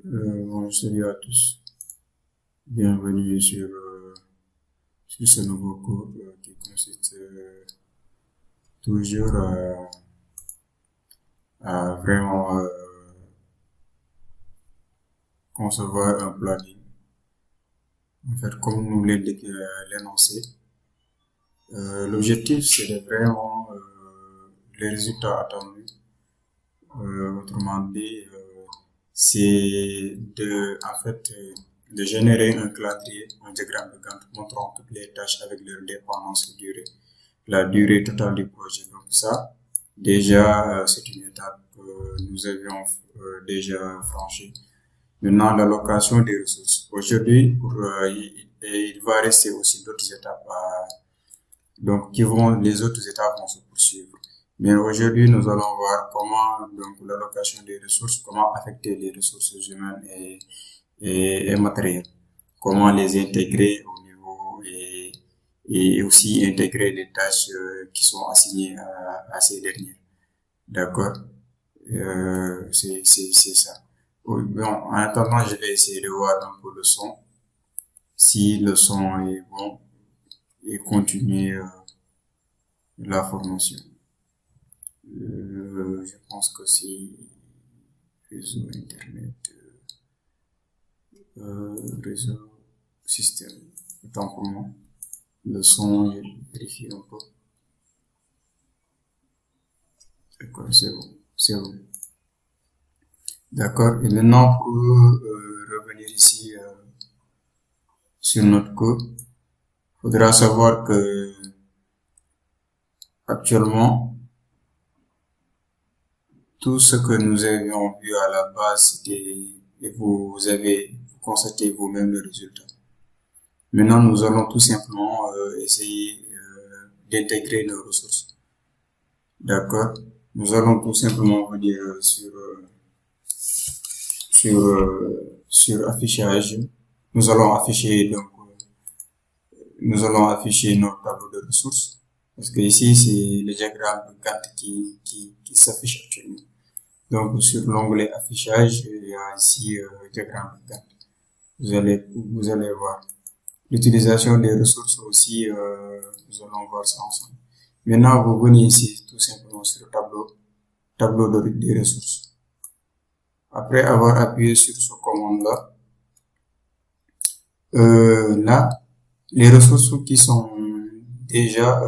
Salut à tous, bienvenue sur ce nouveau cours qui consiste toujours à vraiment concevoir un planning. En fait, comme nous l'indique l'énoncé, l'objectif c'est de vraiment les résultats attendus. Autrement dit, c'est de générer un calendrier, un diagramme de Gantt montrant toutes les tâches avec leur dépendance et durée, la durée totale du projet. Donc ça, déjà, c'est une étape que nous avions déjà franchie. Maintenant, l'allocation des ressources. Aujourd'hui, il va rester aussi d'autres étapes donc les autres étapes vont se poursuivre. Mais aujourd'hui, nous allons voir comment donc l'allocation des ressources, comment affecter les ressources humaines et matérielles, comment les intégrer au niveau et aussi intégrer les tâches qui sont assignées à ces dernières. D'accord? C'est ça. Bon, en attendant, je vais essayer de voir un peu le son, si le son est bon et continuer la formation. Je pense que c'est réseau internet, réseau système. Autant pour moi. Le son, je vérifie un peu. D'accord, c'est bon. C'est bon. D'accord. Et maintenant, pour revenir ici sur notre cours, il faudra savoir que actuellement, tout ce que nous avions vu à la base, et vous constatez vous-même le résultat. Maintenant, nous allons tout simplement essayer d'intégrer nos ressources. D'accord? Nous allons tout simplement venir sur affichage. Nous allons afficher nous allons afficher notre tableau de ressources. Parce que ici, c'est le diagramme de Gantt qui s'affiche actuellement. Donc, sur l'onglet affichage, il y a ici le diagramme de Gantt. Vous allez voir. L'utilisation des ressources aussi, nous allons voir ça ensemble. Maintenant, vous venez ici tout simplement sur le tableau des ressources. Après avoir appuyé sur ce commande-là, là, les ressources qui sont déjà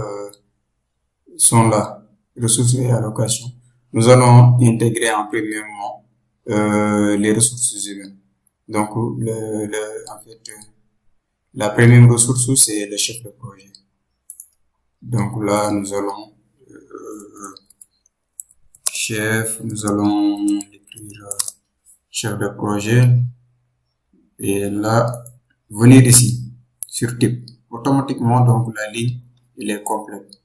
sont là, ressources et allocations. Nous allons intégrer en premièrement les ressources humaines. Donc, en fait, la première ressource, c'est le chef de projet. Donc là, nous allons nous allons écrire chef de projet. Et là, venir ici, sur type. Automatiquement, donc la ligne, elle est complète.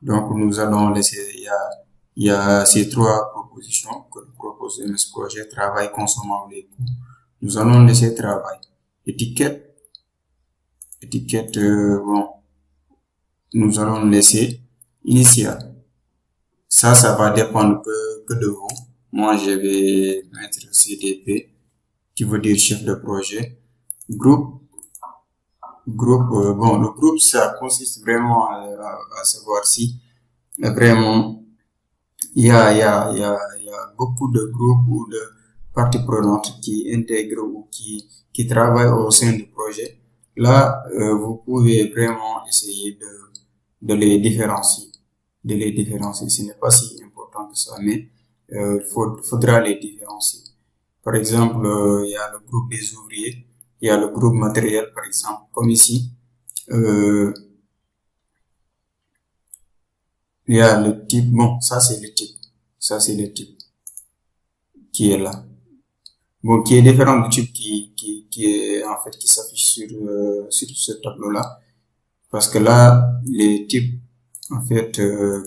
Donc nous allons laisser, il y a ces trois propositions que nous propose MS Projet, travail, consommable et coût. Nous allons laisser travail. Étiquette, bon, nous allons laisser initial. Ça va dépendre que de vous. Moi, je vais mettre CDP, qui veut dire chef de projet. Groupe, bon, le groupe, ça consiste vraiment à savoir si vraiment il y a beaucoup de groupes ou de parties prenantes qui intègrent ou qui travaillent au sein du projet. Là, vous pouvez vraiment essayer de les différencier. De les différencier. Ce n'est pas si important que ça, mais faudra les différencier. Par exemple, il y a le groupe des ouvriers, il y a le groupe matériel, par exemple, comme ici. Il y a le type, bon, ça c'est le type. Ça c'est le type qui est là. Bon, qui est différent du type qui est, en fait, qui s'affiche sur ce tableau-là. Parce que là, les types, en fait,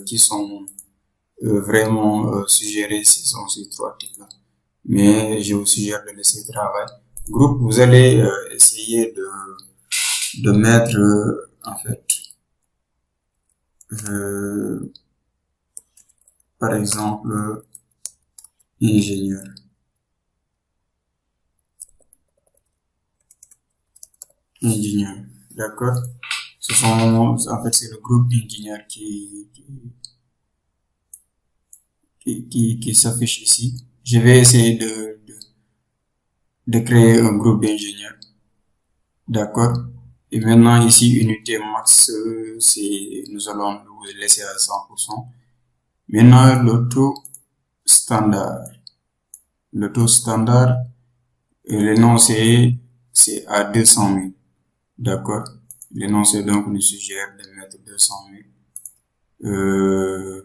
qui sont vraiment suggérés, ce sont ces trois types-là. Mais je vous suggère de laisser travail. Groupe, vous allez essayer de mettre, en fait, par exemple, ingénieur. ingénieur. D'accord? En fait, c'est le groupe ingénieur qui s'affiche ici. Je vais essayer de créer un groupe d'ingénieurs. D'accord? Et maintenant, ici, unité max, nous allons le laisser à 100%. Maintenant, le taux standard. Le taux standard, c'est à 200 000. D'accord? L'énoncé donc nous suggère de mettre 200 000.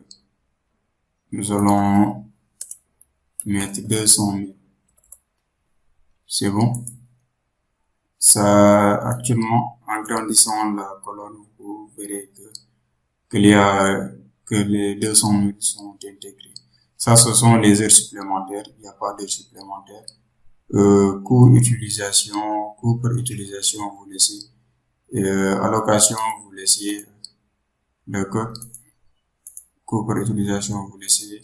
Nous allons mettre 200 000. C'est bon? Ça, actuellement, en grandissant la colonne, vous verrez que les 200 000 sont intégrés. Ça, ce sont les heures supplémentaires. Il n'y a pas d'heures supplémentaires. Coût par utilisation, vous laissez. Allocation, vous laissez. D'accord? Coût par utilisation, vous laissez.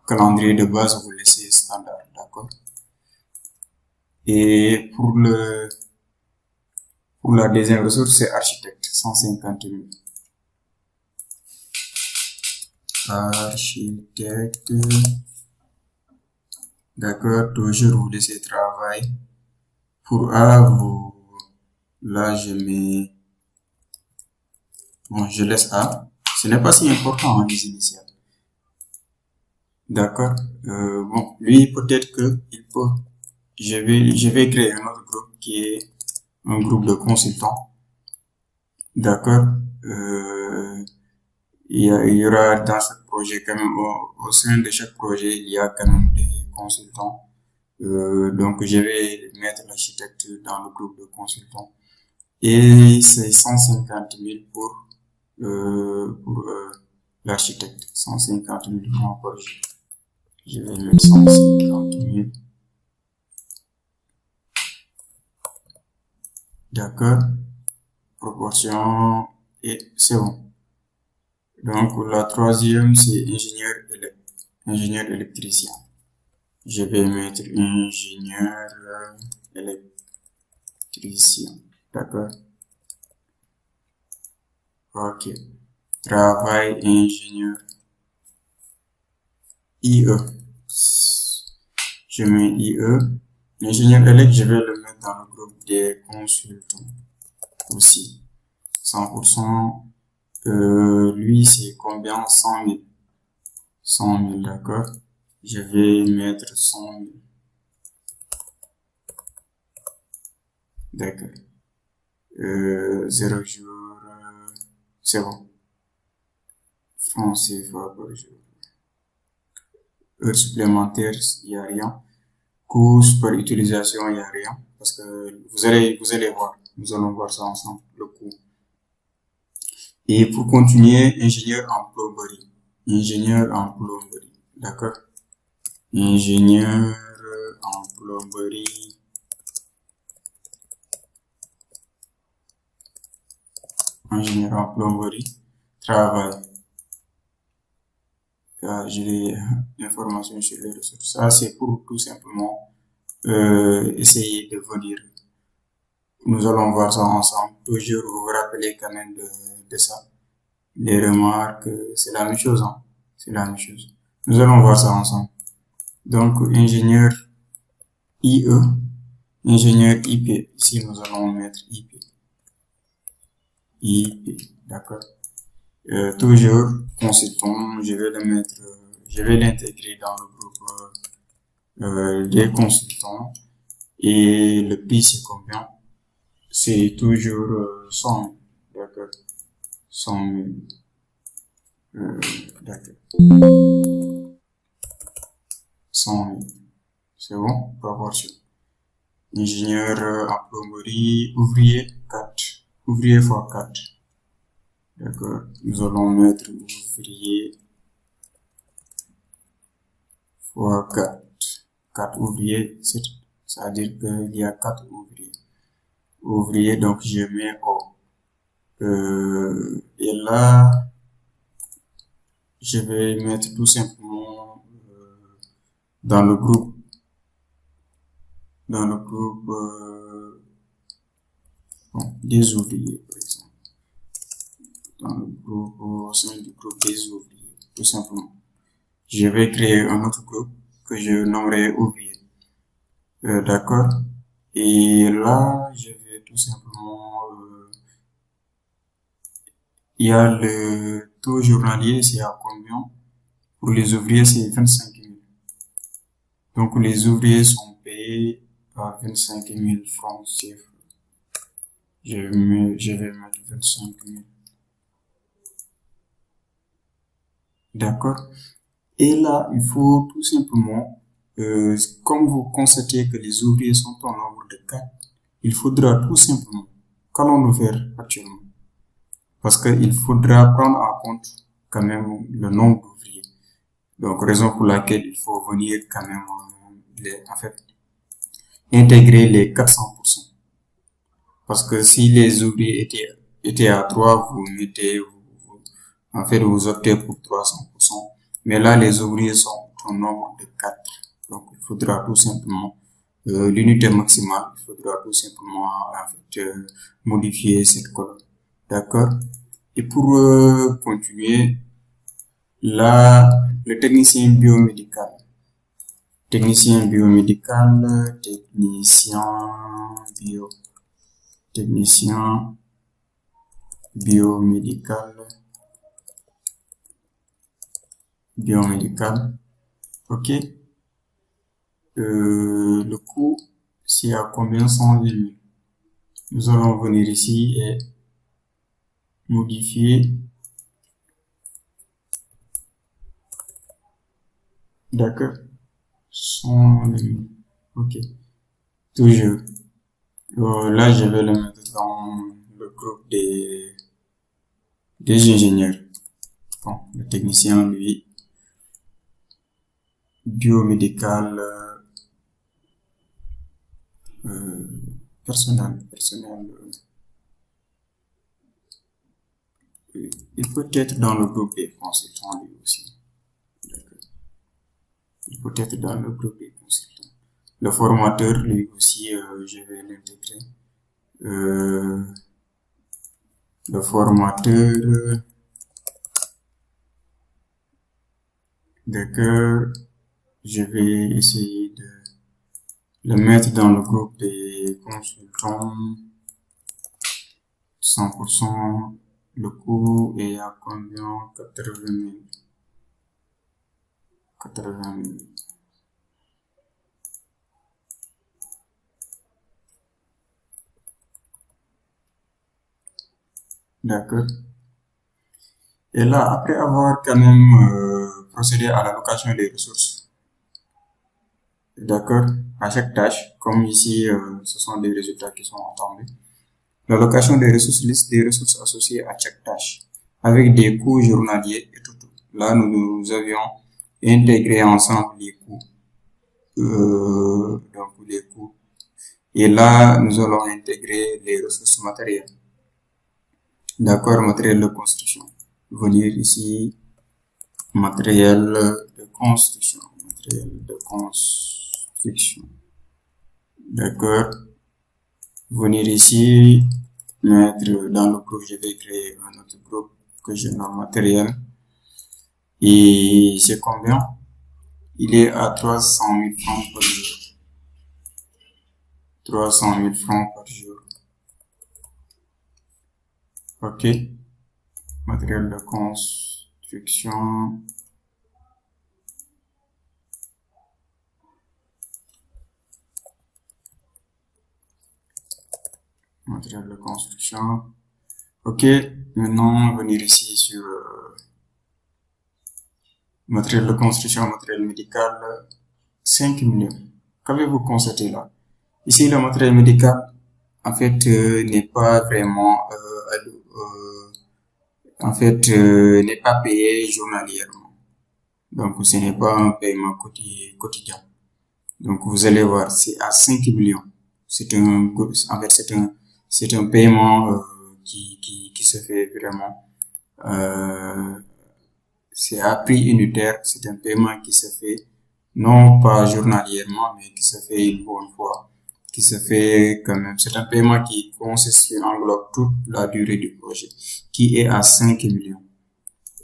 Calendrier de base, vous laissez standard. D'accord? Et pour la deuxième ressource, c'est architecte, 150 000. Architecte. D'accord, toujours vous laissez travail. Pour A, là, je laisse A. Ce n'est pas si important en les initiales. D'accord, lui, peut-être que je vais créer un autre groupe qui est un groupe de consultants. D'accord, il y aura dans ce projet quand même, au sein de chaque projet, il y a quand même des consultants. Donc, je vais mettre l'architecte dans le groupe de consultants. Et c'est 150 000 pour l'architecte. 150 000 francs par jour. Je vais mettre 150 000. D'accord. Proportion. Et c'est bon. Donc, la troisième, c'est ingénieur électricien. Je vais mettre ingénieur électricien. D'accord. Ok. Travail ingénieur. IE. Je mets IE. L'ingénieur électrique, je vais le mettre dans le groupe des consultants aussi. 100%. Lui, c'est combien? 100 000. 100 000, d'accord. Je vais mettre 100 000. D'accord. 0 jour, c'est bon. Francs CFA par jour. Heures supplémentaires, il n'y a rien. Coûts par utilisation, il n'y a rien. Parce que vous allez voir. Nous allons voir ça ensemble, le coût. Et pour continuer, ingénieur en plomberie. Ingénieur en plomberie. D'accord? Ingénieur en plomberie. Ingénieur en plomberie. Travail. J'ai l'information sur les ressources. Ça, c'est pour tout simplement essayer de vous dire. Nous allons voir ça ensemble. Toujours vous vous rappelez quand même de ça. Les remarques, c'est la même chose. Hein? C'est la même chose. Nous allons voir ça ensemble. Donc, ingénieur IE, ingénieur IP. Ici, nous allons mettre IP. IP, d'accord. Toujours consultant, je vais l'intégrer dans le groupe des consultants. Et le prix, c'est combien? C'est toujours 100 000, d'accord. 100 000, d'accord. 100 000, c'est bon, proportion. Ingénieur en plomberie, ouvrier 4, ouvrier fois 4. D'accord, nous allons mettre ouvrier fois 4. 4 ouvriers, c'est-à-dire qu'il y a 4 ouvriers. Ouvrier, donc je mets O. Et là, je vais mettre tout simplement dans le groupe Bon, des ouvriers, par exemple. Dans le groupe, au sein du groupe des ouvriers, tout simplement. Je vais créer un autre groupe que je nommerai ouvrier. D'accord? Et là, je vais tout simplement, il y a le taux journalier, c'est à combien? Pour les ouvriers, c'est 25 000. Donc, les ouvriers sont payés à 25 000 francs CFA. Je vais mettre 25 000. D'accord? Et là, il faut tout simplement, comme vous constatez que les ouvriers sont en nombre de 4, il faudra tout simplement, qu'allons-nous faire actuellement? Parce qu'il faudra prendre en compte quand même le nombre d'ouvriers. Donc, raison pour laquelle il faut venir quand même, en fait, intégrer les 400%. Parce que si les ouvriers étaient à 3, vous mettez, en fait, vous optez pour 300%. Mais là, les ouvriers sont au nombre de 4. Donc, il faudra tout simplement, l'unité maximale, il faudra tout simplement, en fait, modifier cette colonne. D'accord? Et pour continuer, là, le technicien biomédical. Technicien biomédical, technicien biomédical. Ok. Le coût, c'est à combien? 120 000. Nous allons venir ici et modifier. D'accord. 120 000. Ok. Toujours. Là, je vais le mettre dans le groupe des ingénieurs. Bon, le technicien, lui, biomédical, personnel. Il peut être dans le groupe des consultants, lui aussi. D'accord. Il peut être dans le groupe des consultants. Le formateur, lui aussi, je vais l'intégrer. Le formateur, d'accord, je vais essayer de le mettre dans le groupe des consultants. 100%, le coût est à combien? 80 000. 80 000. D'accord. Et là, après avoir quand même procédé à l'allocation des ressources, d'accord, à chaque tâche, comme ici, ce sont des résultats qui sont attendus. L'allocation des ressources, liste des ressources associées à chaque tâche, avec des coûts journaliers et tout. Là, nous avions intégré ensemble les coûts. Donc, les coûts. Et là, nous allons intégrer les ressources matérielles. D'accord, matériel de construction. Venir ici, matériel de construction. D'accord. Venir ici, mettre dans le groupe, je vais créer un autre groupe que je nomme matériel. Et c'est combien? Il est à 300 000 francs par jour. 300 000 francs par jour. Ok. Matériel de construction. Matériel de construction. Ok. Maintenant, venir ici sur matériel de construction, matériel médical, 5 millions. Qu'avez-vous constaté là? Ici, le matériel médical, en fait, n'est pas vraiment, n'est pas payé journalièrement. Donc, ce n'est pas un paiement quotidien. Donc, vous allez voir, c'est à 5 millions. En fait, c'est un paiement qui se fait vraiment. C'est à prix unitaire. C'est un paiement qui se fait non pas journalièrement, mais qui se fait une bonne fois qui se fait quand même. C'est un paiement qui consiste, qui englobe toute la durée du projet, qui est à 5 millions.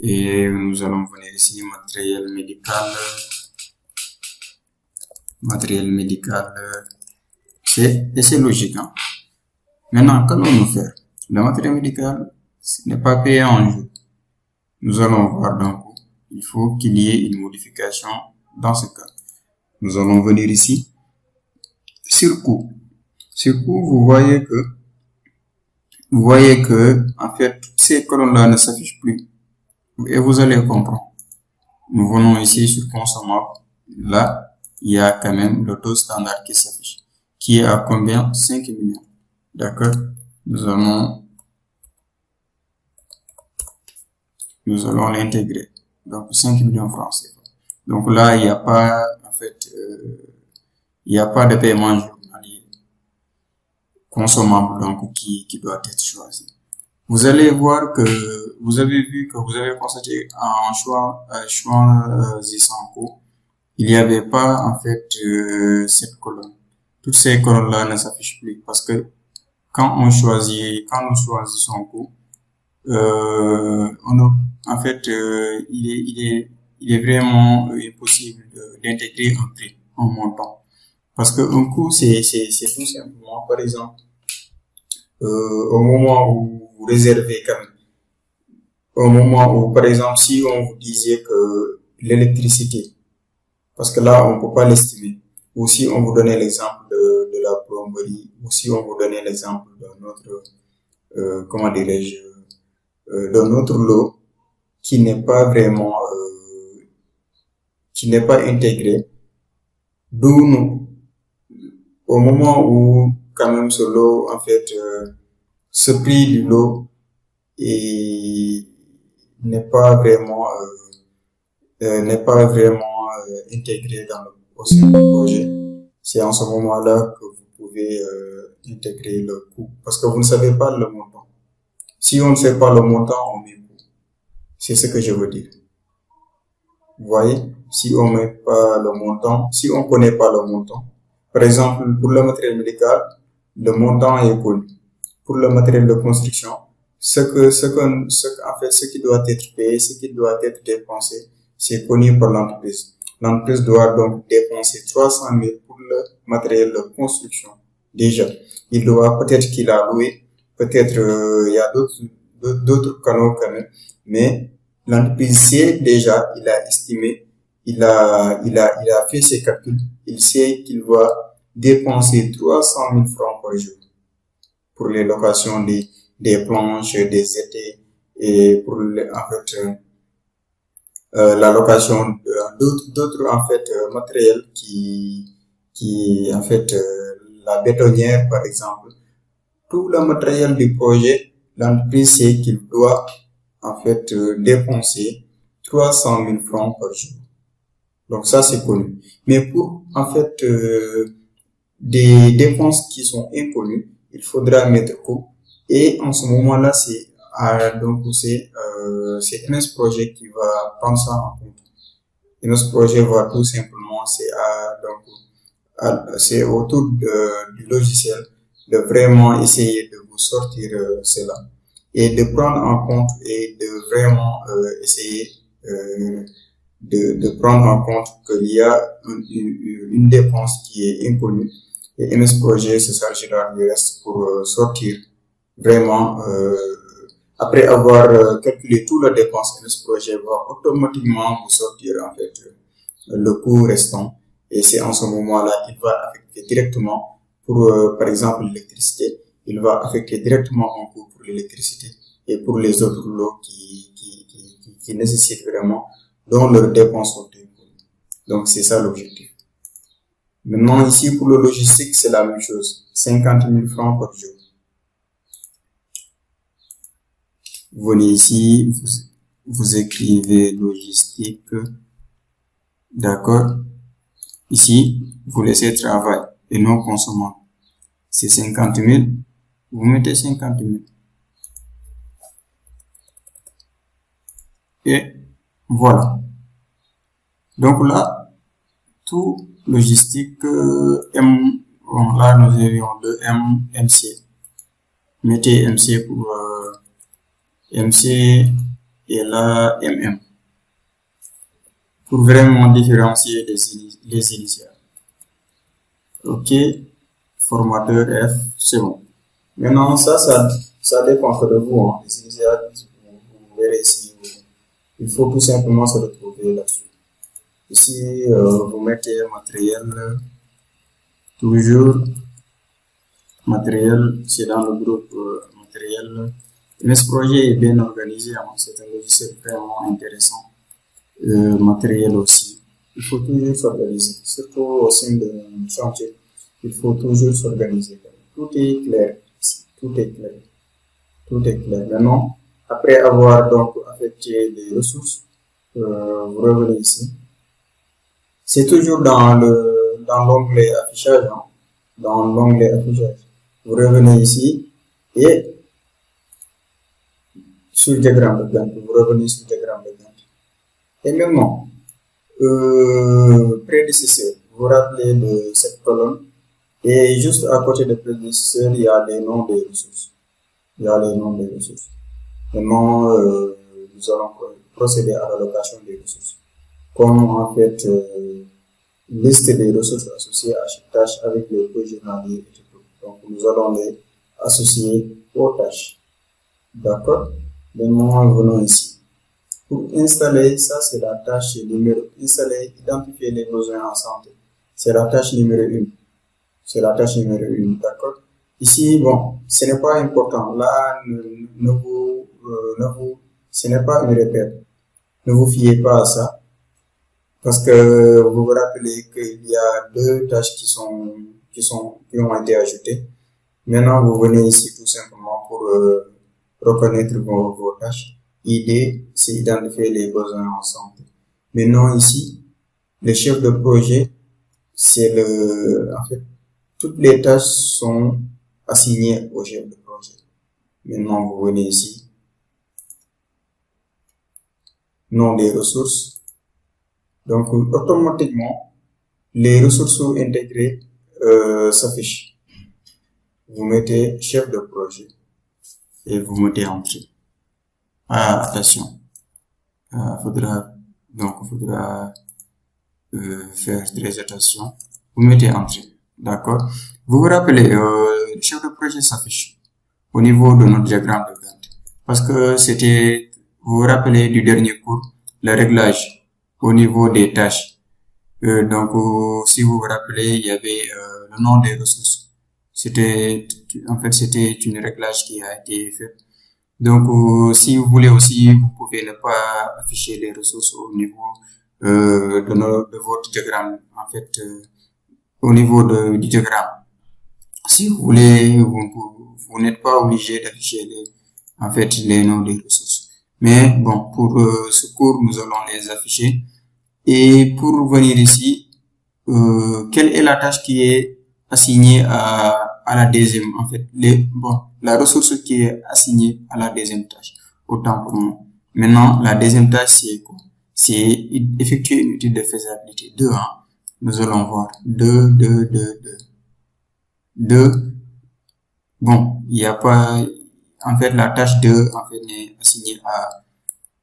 Et nous allons venir ici, matériel médical, c'est logique, hein. Maintenant, qu'allons-nous faire? Le matériel médical, ce n'est pas payé en jour. Nous allons voir donc, il faut qu'il y ait une modification dans ce cas. Nous allons venir ici, sur coût. Sur coût, vous voyez que, en fait, toutes ces colonnes-là ne s'affichent plus. Et vous allez comprendre. Nous venons ici sur consommable. Là, il y a quand même le taux standard qui s'affiche. Qui est à combien? 5 millions. D'accord? Nous allons l'intégrer. Donc, 5 millions francs CFA. Donc là, il n'y a pas, en fait, il n'y a pas de paiement journalier consommable, donc, qui doit être choisi. Vous allez voir que, vous avez vu que vous avez constaté en choisissant coût, il n'y avait pas, en fait, cette colonne. Toutes ces colonnes-là ne s'affichent plus parce que quand nous choisissons coût, en fait, il est vraiment impossible d'intégrer un prix, un montant. Parce que un coût, c'est tout simplement, par exemple, au moment où vous réservez quand même, au moment où, par exemple, si on vous disait que l'électricité, parce que là, on ne peut pas l'estimer, ou si on vous donnait l'exemple de la plomberie, ou si on vous donnait l'exemple d'un autre, comment dirais-je, d'un autre lot qui n'est pas vraiment, qui n'est pas intégré, d'où nous, au moment où quand même ce lot, en fait, ce prix du lot n'est pas vraiment intégré au sein du projet. C'est en ce moment-là que vous pouvez intégrer le coût, parce que vous ne savez pas le montant. Si on ne sait pas le montant, on met coût. C'est ce que je veux dire. Vous voyez, si on met pas le montant, si on connaît pas le montant, par exemple, pour le matériel médical, le montant est connu. Pour le matériel de construction, ce qui doit être payé, ce qui doit être dépensé, c'est connu par l'entreprise. L'entreprise doit donc dépenser 300 000 pour le matériel de construction. Déjà, il doit, peut-être qu'il a loué, peut-être il y a d'autres canaux quand même, mais l'entreprise sait déjà, il a estimé, il a fait ses calculs, il sait qu'il va dépenser 300 000 francs par jour pour les locations des planches, des étais et pour la location d'autres en fait matériels qui en fait la bétonnière par exemple. Tout le matériel du projet, l'entreprise sait qu'il doit en fait dépenser 300 000 francs par jour. Donc ça c'est connu. Mais pour en fait des dépenses qui sont inconnues, il faudra mettre coût. Et en ce moment-là, c'est MS Projet qui va prendre ça en compte. MS Projet va tout simplement, c'est autour du logiciel de vraiment essayer de vous sortir cela et de prendre en compte et de vraiment essayer de prendre en compte qu'il y a une dépense qui est inconnue et MS Projet se chargera du reste pour sortir vraiment après avoir calculé tout le dépense. MS Projet va automatiquement vous sortir en fait le coût restant et c'est en ce moment-là il va affecter directement pour par exemple l'électricité, il va affecter directement un coût pour l'électricité et pour les autres lots qui nécessitent vraiment dont leurs dépenses sont inconnues. Donc c'est ça l'objectif. Maintenant ici pour le logistique c'est la même chose, 50 000 francs par jour. Vous venez ici, vous écrivez logistique, d'accord. Ici vous laissez travail et non consommable. C'est 50 000, vous mettez 50 000. Et voilà. Donc là, tout logistique Bon, là, nous avions le MC. Mettez MC pour MC et là MM. Pour vraiment différencier les initiales. OK. Formateur F, c'est bon. Maintenant, ça dépend de vous. Hein. Les initiales, vous verrez ici. Il faut tout simplement se retrouver là-dessus. Ici, vous mettez matériel, toujours matériel, c'est dans le groupe matériel. Mais ce projet est bien organisé, hein. C'est un logiciel vraiment intéressant. Matériel aussi. Il faut toujours s'organiser, surtout au sein d'un chantier. Il faut toujours s'organiser. Tout est clair ici, tout est clair. Tout est clair. Maintenant, après avoir donc affecté des ressources, vous revenez ici. C'est toujours dans l'onglet affichage, hein. Dans l'onglet affichage. Vous revenez ici et sur le diagramme de Gantt. Vous revenez sur le diagramme de Gantt. Et maintenant, prédécesseur, vous vous rappelez de cette colonne. Et juste à côté de prédécesseur, il y a les noms des ressources. Il y a les noms des ressources. Maintenant, nous allons procéder à l'allocation des ressources. Comme en fait, liste des ressources associées à chaque tâche avec les coûts journaliers et tout. Donc, nous allons les associer aux tâches. D'accord? Maintenant, venons ici. Pour installer, ça c'est la tâche numéro, installer, identifier les besoins en santé. C'est la tâche numéro 1. C'est la tâche numéro 1, d'accord? Ici, bon, ce n'est pas important. Là, ce n'est pas une répète. Ne vous fiez pas à ça. Parce que vous vous rappelez qu'il y a 2 tâches qui ont été ajoutées. Maintenant, vous venez ici tout simplement pour reconnaître vos tâches. ID, c'est identifier les besoins en santé. Maintenant, ici, le chef de projet, c'est en fait, toutes les tâches sont assignées au chef de projet. Maintenant, vous venez ici. Nom des ressources. Donc, automatiquement, les ressources intégrées s'affichent. Vous mettez chef de projet et vous mettez entrée. Ah, attention. Faudra faire très attention. Vous mettez entrée. D'accord? Vous vous rappelez, le chef de projet s'affiche au niveau de notre diagramme de Gantt. Parce que vous vous rappelez du dernier cours, le réglage au niveau des tâches. Si vous vous rappelez, il y avait le nom des ressources. C'était une réglage qui a été fait. Donc, si vous voulez aussi, vous pouvez ne pas afficher les ressources au niveau de votre diagramme. En fait, au niveau du diagramme. Si vous voulez, vous n'êtes pas obligé d'afficher les noms des ressources. Mais bon, pour ce cours, nous allons les afficher. Et pour venir ici, quelle est la tâche qui est assignée à la deuxième, en fait, la ressource qui est assignée à la deuxième tâche, autant pour moi. Maintenant, la deuxième tâche, c'est quoi? C'est effectuer une étude de faisabilité. 2, hein. Nous allons voir 2. Bon, il n'y a pas, en fait, la tâche 2, en fait, n'est assignée à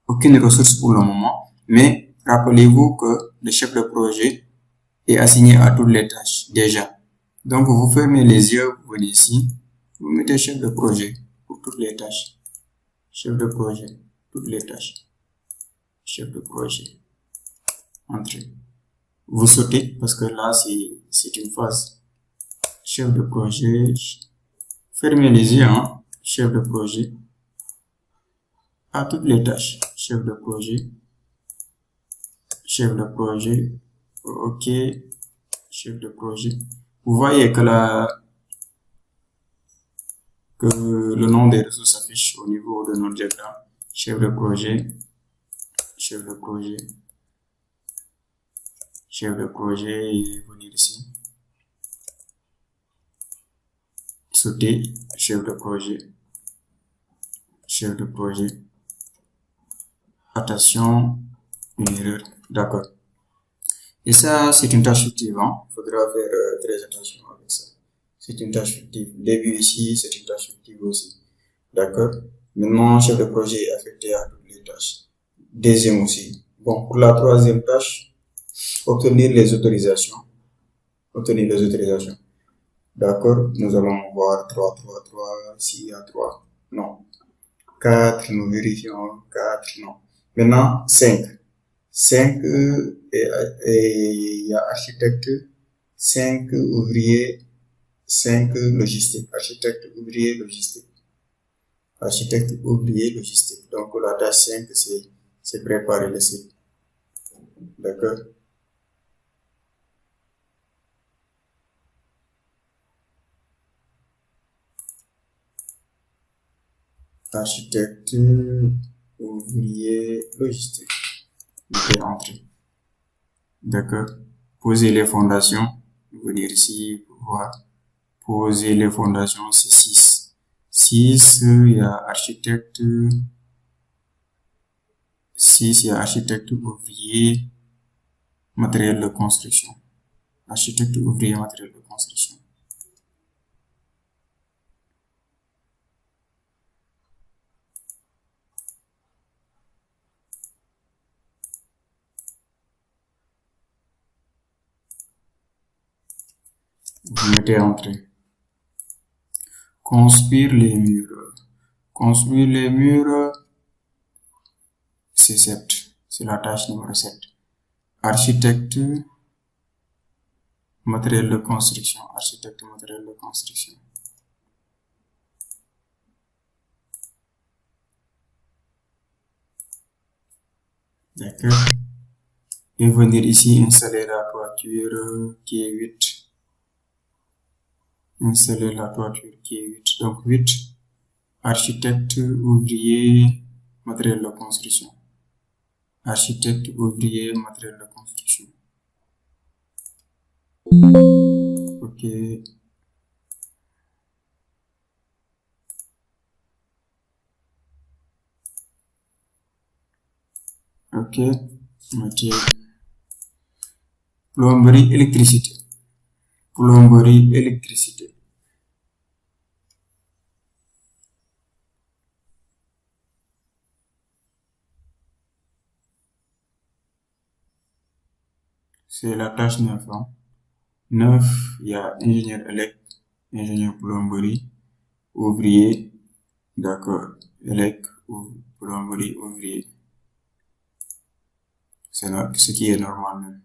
aucune ressource pour le moment, mais rappelez-vous que le chef de projet est assigné à toutes les tâches, déjà. Donc, vous fermez les yeux, vous venez ici, vous mettez chef de projet pour toutes les tâches. Chef de projet, toutes les tâches. Chef de projet. Entrée. Vous sautez parce que là, c'est une phase. Chef de projet. Fermez les yeux, hein. Chef de projet. À toutes les tâches. Chef de projet. Chef de projet. OK. Chef de projet. Vous voyez que le nom des ressources s'affiche au niveau de notre diagramme. Chef de projet. Chef de projet. Chef de projet, et venir ici. Sauter, chef de projet. Chef de projet. Attention, une erreur. D'accord. Et ça, c'est une tâche fictive, hein. Faudra faire très attention avec ça. c'est une tâche fictive. Début ici, c'est une tâche fictive aussi. D'accord? Maintenant, chef de projet est affecté à toutes les tâches. Deuxième aussi. Bon, pour la troisième tâche, obtenir les autorisations. Obtenir les autorisations. D'accord? Nous allons voir 3, s'il y a 3. Non. 4, nous vérifions. 4, non. Maintenant, 5. 5, il y a architecte, 5 ouvriers, 5 logistique. Architecte, ouvrier, logistique. Architecte, ouvrier, logistique. Donc, la tâche 5, c'est préparer le site. D'accord? Architecte, ouvrier, logistique. Je vais entrer. D'accord? Poser les fondations. Venir ici pour voir. Poser les fondations, c'est 6. 6, il y a architecte. 6, il y a architecte, ouvrier, matériel de construction. Architecte, ouvrier, matériel de construction. Vous mettez entrée. Construire les murs. Construire les murs, c'est 7. C'est la tâche numéro 7. Architecte, matériel de construction. Architecte, matériel de construction. D'accord. Et venir ici installer la toiture qui est 8. Installer la toiture qui est 8. Donc 8. Architecte, ouvrier, matériel de construction. Architecte, ouvrier, matériel de construction. Ok. Ok. Métier. Plomberie, électricité. Plomberie, électricité. C'est la tâche 9. 9, il y a ingénieur élect, ingénieur plomberie, ouvrier, d'accord, élect, plomberie, ouvrier. C'est ce qui est normal même.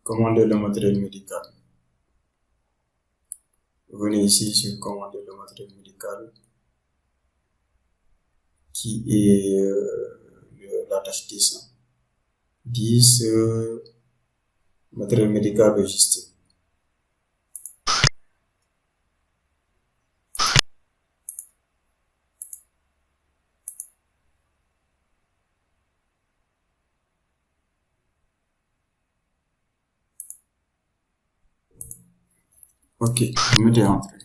Commander le matériel médical. Venez ici sur commander le matériel médical, qui est la tâche 10. 10, matériel médical logistique. Ok, vous mettez entrée.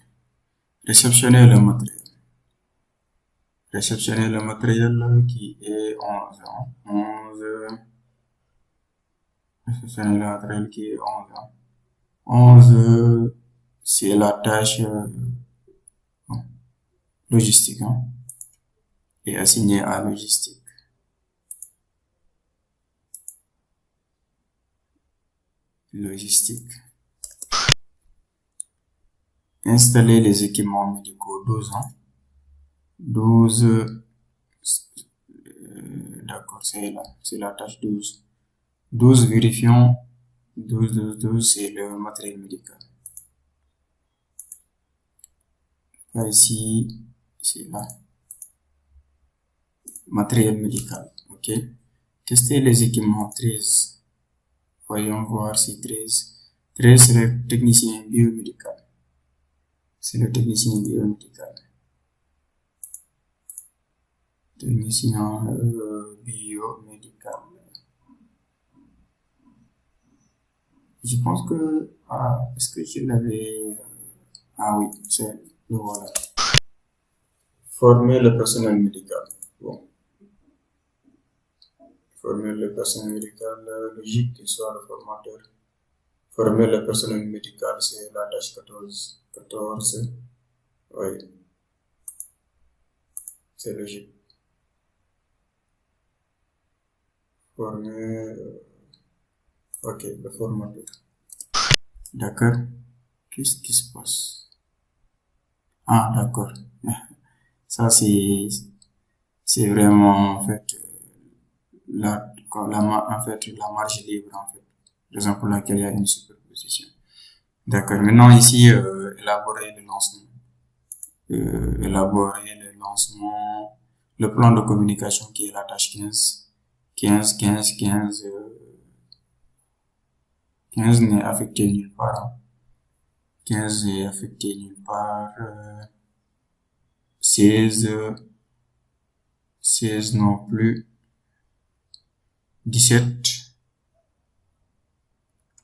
Réceptionner le matériel. Réceptionner le matériel qui est 11. 11. Réceptionner le matériel qui est 11. 11, c'est la tâche logistique. Et assigné à logistique. Logistique. Installer les équipements médicaux, 12. 12, d'accord, c'est la tâche 12. 12, vérifions. 12, c'est le matériel médical. Là, ici, c'est là. Matériel médical, ok. Tester les équipements, 13. Voyons voir si 13. 13, c'est le technicien biomédical. C'est le technicien biomédical. Technicien biomédical. Je pense que... est-ce que je l'avais... oui, c'est... Voilà. Former le personnel médical. Bon. Former le personnel médical, logique qu'il soit le formateur. Former le personnel médical, c'est la tâche 14. 14, oui, c'est logique. Former, ok, le formateur. D'accord. Qu'est-ce qui se passe? Ah, d'accord. Ça, c'est vraiment, en fait, la marge libre, en fait. Raison pour laquelle il y a une superposition. D'accord. Maintenant, ici, élaborer le lancement. Élaborer le lancement, le plan de communication qui est la tâche 15. 15 n'est affecté nulle part. Hein. 15 est affecté nulle part. 16, 16 non plus. 17.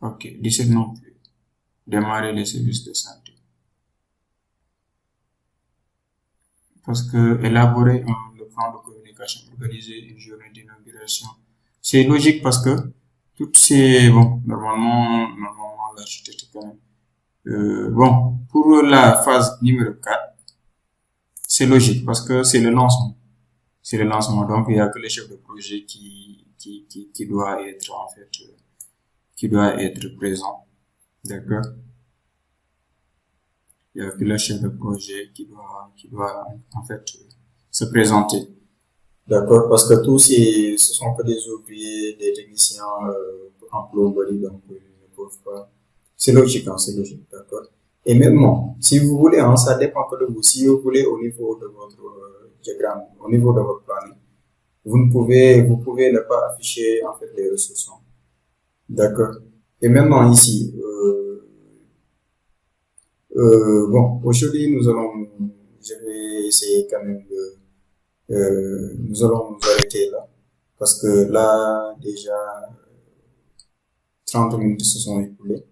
Ok, 17 non plus. Démarrer les services de santé. Parce que élaborer le plan de communication, organiser une journée d'inauguration, c'est logique parce que toutes ces, bon, normalement, l'architecte quand même. Bon, pour la phase numéro 4, c'est logique parce que c'est le lancement. C'est le lancement. Donc, il n'y a que le chef de projet qui doit être, en fait, qui doit être présent. D'accord? Il y a que le chef de projet qui doit, en fait, se présenter. D'accord? Parce que tous ce sont que des ouvriers, des techniciens, en plomberie, donc, ils ne peuvent pas. C'est logique, hein, c'est logique. D'accord? Et maintenant, si vous voulez, hein, ça dépend que de vous. Si vous voulez, au niveau de votre diagramme, au niveau de votre planning, vous pouvez ne pas afficher, en fait, les ressources. Hein. D'accord? Et maintenant, ici, bon, aujourd'hui, je vais essayer quand même nous allons nous arrêter là. Parce que là, déjà, 30 minutes se sont écoulées.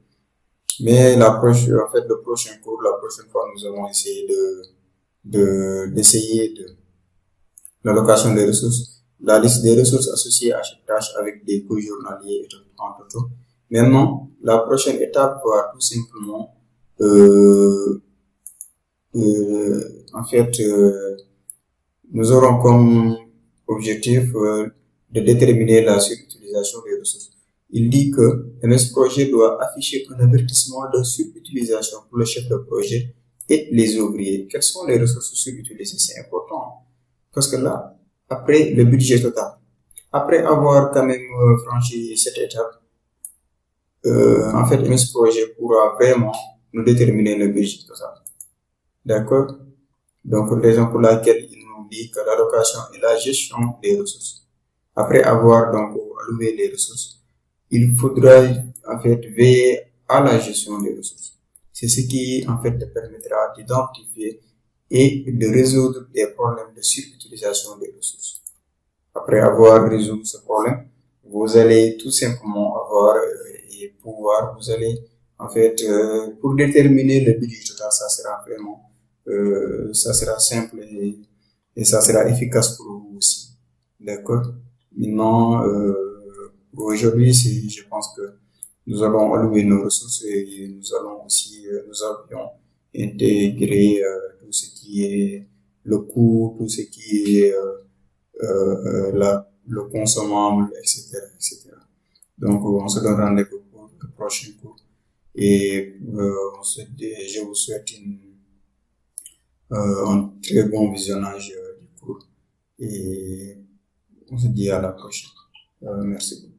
Mais en fait, le prochain cours, la prochaine fois, nous allons essayer d'essayer l'allocation des ressources, la liste des ressources associées à chaque tâche avec des coûts journaliers et tout. Maintenant, la prochaine étape va tout simplement, en fait, nous aurons comme objectif de déterminer la surutilisation des ressources. Il dit que MS Projet doit afficher un avertissement de surutilisation pour le chef de projet et les ouvriers. Quelles sont les ressources surutilisées? C'est important. Parce que là, après le budget total, après avoir quand même franchi cette étape, en fait, MS Projet pourra vraiment nous déterminer le budget total. D'accord? Donc, raison pour laquelle il nous dit que l'allocation et la gestion des ressources. Après avoir donc alloué les ressources, il faudra en fait veiller à la gestion des ressources. C'est ce qui en fait te permettra d'identifier et de résoudre des problèmes de surutilisation des ressources. Après avoir résolu ce problème, vous allez tout simplement avoir et pouvoir, vous allez en fait pour déterminer le budget total, ça sera vraiment ça sera simple et ça sera efficace pour vous aussi. D'accord? Maintenant, pour aujourd'hui, je pense que nous allons allouer nos ressources et nous allons aussi, nous avions intégré tout ce qui est le coût, tout ce qui est le consommable, etc., etc. Donc, on se donne rendez-vous pour le prochain cours et je vous souhaite un très bon visionnage du cours et on se dit à la prochaine. Merci beaucoup.